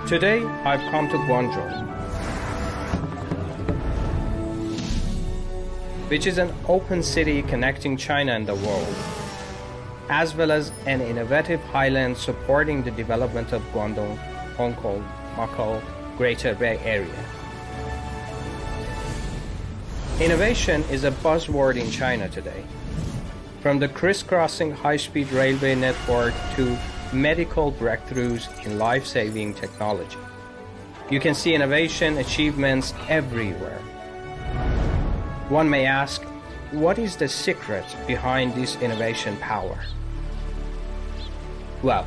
Today, I've come to Guangzhou, which is an open city connecting China and the world, as well as an innovative highland supporting the development of Guangdong, Hong Kong, Macau, Greater Bay Area. Innovation is a buzzword in China today. From the crisscrossing high-speed railway network to medical breakthroughs in life-saving technology. You can see innovation achievements everywhere. One may ask, what is the secret behind this innovation power? Well,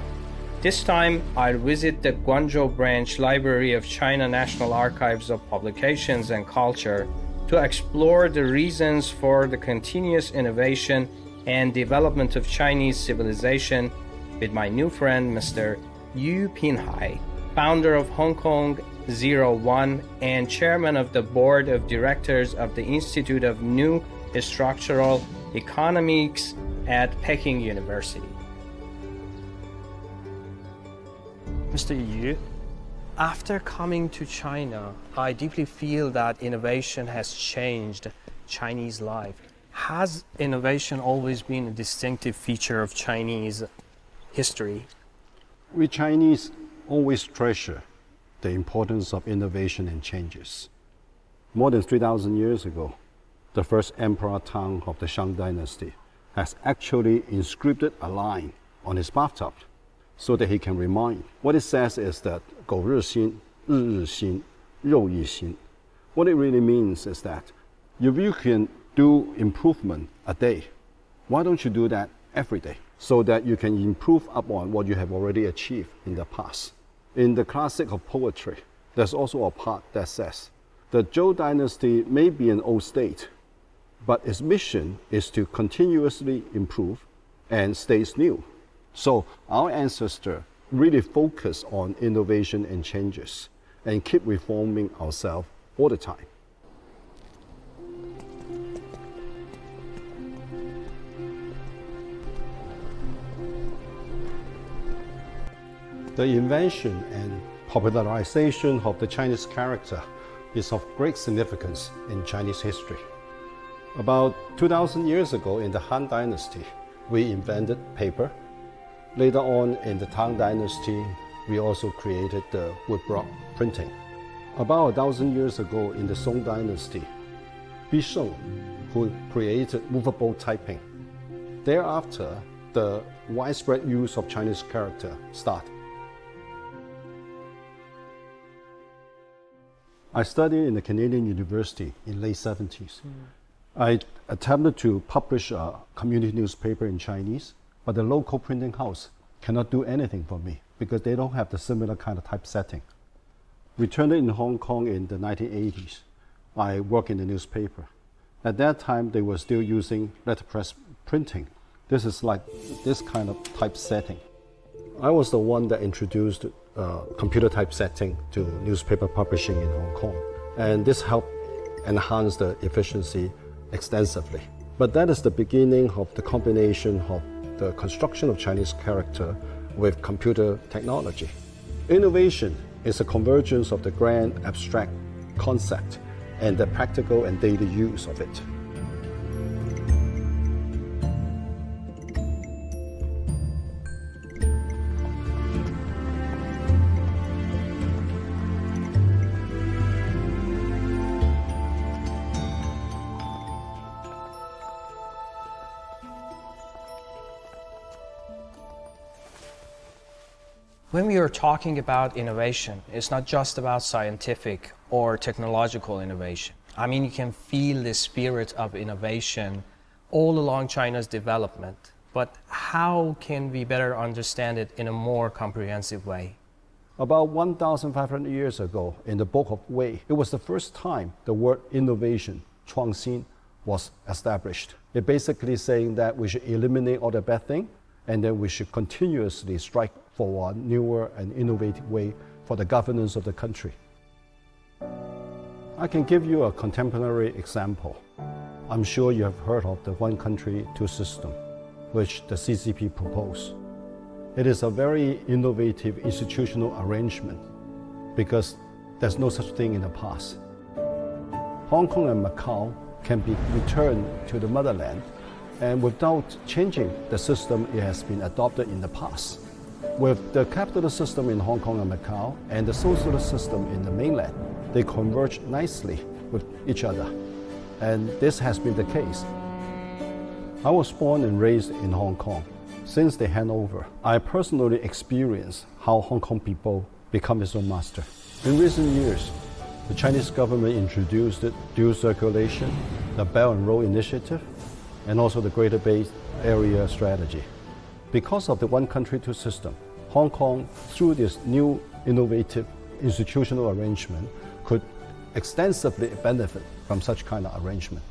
this time I'll visit the Guangzhou branch library of China National Archives of Publications and Culture to explore the reasons for the continuous innovation and development of Chinese civilization with my new friend, Mr. Yu Pinhai, founder of Hong Kong 01 and chairman of the board of directors of the Institute of New Structural Economics at Peking University. Mr. Yu, after coming to China, I deeply feel that innovation has changed Chinese life. Has innovation always been a distinctive feature of Chinese history? We Chinese always treasure the importance of innovation and changes. More than 3,000 years ago, the first emperor Tang of the Shang dynasty has actually inscribed a line on his bathtub so that he can remind. What it says is that 苟日新, 日日新, 肉一新. What it really means is that if you can do improvement a day, why don't you do that every day so that you can improve upon what you have already achieved in the past? In the classic of poetry, there's also a part that says the Zhou dynasty may be an old state, but its mission is to continuously improve and stays new. So our ancestors really focus on innovation and changes and keep reforming ourselves all the time. The invention and popularization of the Chinese character is of great significance in Chinese history. About 2,000 years ago in the Han Dynasty, we invented paper. Later on in the Tang Dynasty, we also created the woodblock printing. About 1,000 years ago in the Song Dynasty, Bi Sheng, who created movable typing. Thereafter, the widespread use of Chinese character started. I studied in the Canadian University in late 70s. I attempted to publish a community newspaper in Chinese, but the local printing house cannot do anything for me because they don't have the similar kind of typesetting. Returned in Hong Kong in the 1980s. I worked in the newspaper. At that time, they were still using letterpress printing. This is like this kind of typesetting. I was the one that introduced computer typesetting to newspaper publishing in Hong Kong. And this helped enhance the efficiency extensively. But that is the beginning of the combination of the construction of Chinese character with computer technology. Innovation is a convergence of the grand abstract concept and the practical and daily use of it. When we are talking about innovation, it's not just about scientific or technological innovation. I mean, you can feel the spirit of innovation all along China's development. But how can we better understand it in a more comprehensive way? About 1,500 years ago, in the Book of Wei, it was the first time the word innovation, 创新, was established. It basically saying that we should eliminate all the bad things, and then we should continuously strive for a newer and innovative way for the governance of the country. I can give you a contemporary example. I'm sure you have heard of the one country, two system, which the CCP proposed. It is a very innovative institutional arrangement because there's no such thing in the past. Hong Kong and Macau can be returned to the motherland and without changing the system it has been adopted in the past. With the capitalist system in Hong Kong and Macau and the socialist system in the mainland, they converge nicely with each other. And this has been the case. I was born and raised in Hong Kong. Since the handover, I personally experienced how Hong Kong people become its own master. In recent years, the Chinese government introduced the dual circulation, the Belt and Road Initiative, and also the Greater Bay Area strategy. Because of the one country, two system, Hong Kong, through this new innovative institutional arrangement, could extensively benefit from such kind of arrangement.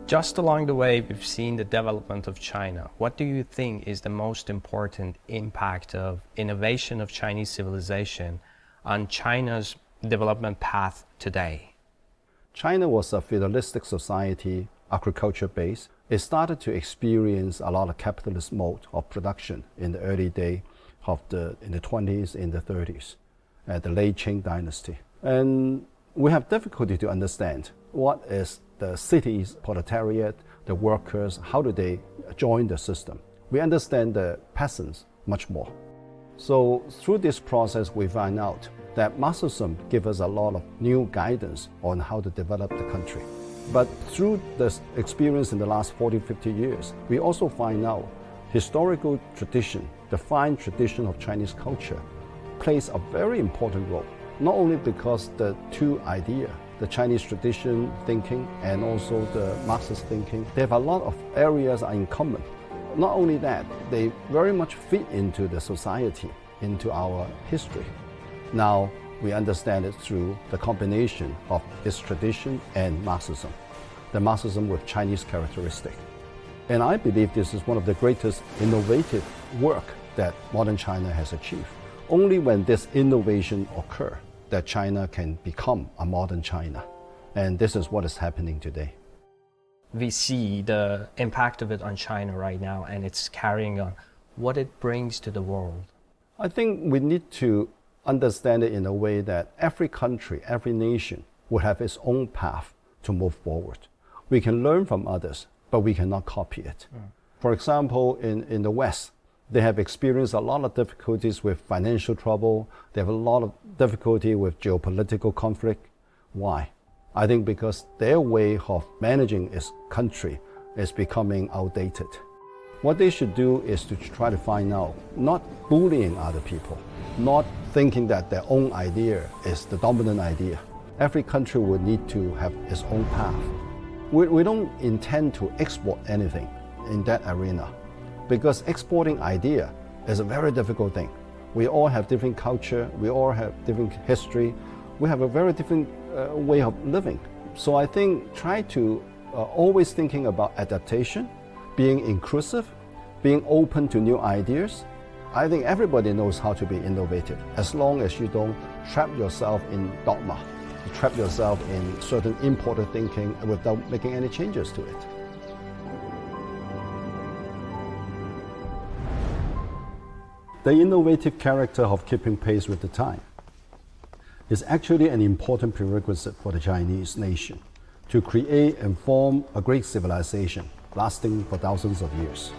Just along the way, we've seen the development of China. What do you think is the most important impact of innovation of Chinese civilization on China's development path today? China was a feudalistic society, agriculture-based. It started to experience a lot of capitalist mode of production in the early day of in the 20s, in the 30s, at the late Qing dynasty. And we have difficulty to understand what is the city's proletariat, the workers, how do they join the system? We understand the peasants much more. So through this process, we find out that Marxism gives us a lot of new guidance on how to develop the country. But through this experience in the last 40, 50 years, we also find out historical tradition, the fine tradition of Chinese culture, plays a very important role, not only because the two ideas, the Chinese tradition thinking and also the Marxist thinking, they have a lot of areas are in common. Not only that, they very much fit into the society, into our history. Now we understand it through the combination of this tradition and Marxism, the Marxism with Chinese characteristic. And I believe this is one of the greatest innovative work that modern China has achieved. Only when this innovation occurs that China can become a modern China. And this is what is happening today. We see the impact of it on China right now, and it's carrying on. What it brings to the world? I think we need to understand it in a way that every country, every nation will have its own path to move forward. We can learn from others, but we cannot copy it. For example, in the West, they have experienced a lot of difficulties with financial trouble. They have a lot of difficulty with geopolitical conflict. Why? I think because their way of managing its country is becoming outdated. What they should do is to try to find out, not bullying other people, not thinking that their own idea is the dominant idea. Every country would need to have its own path. We don't intend to export anything in that arena, because exporting idea is a very difficult thing. We all have different culture, we all have different history, we have a very different way of living. So I think try to always thinking about adaptation, being inclusive, being open to new ideas. I think everybody knows how to be innovative as long as you don't trap yourself in dogma, trap yourself in certain imported thinking without making any changes to it. The innovative character of keeping pace with the time is actually an important prerequisite for the Chinese nation to create and form a great civilization lasting for thousands of years.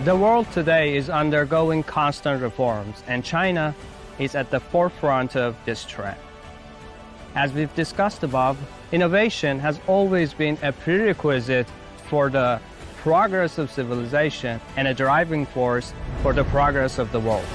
The world today is undergoing constant reforms, and China is at the forefront of this trend. As we've discussed above, innovation has always been a prerequisite for the progress of civilization and a driving force for the progress of the world.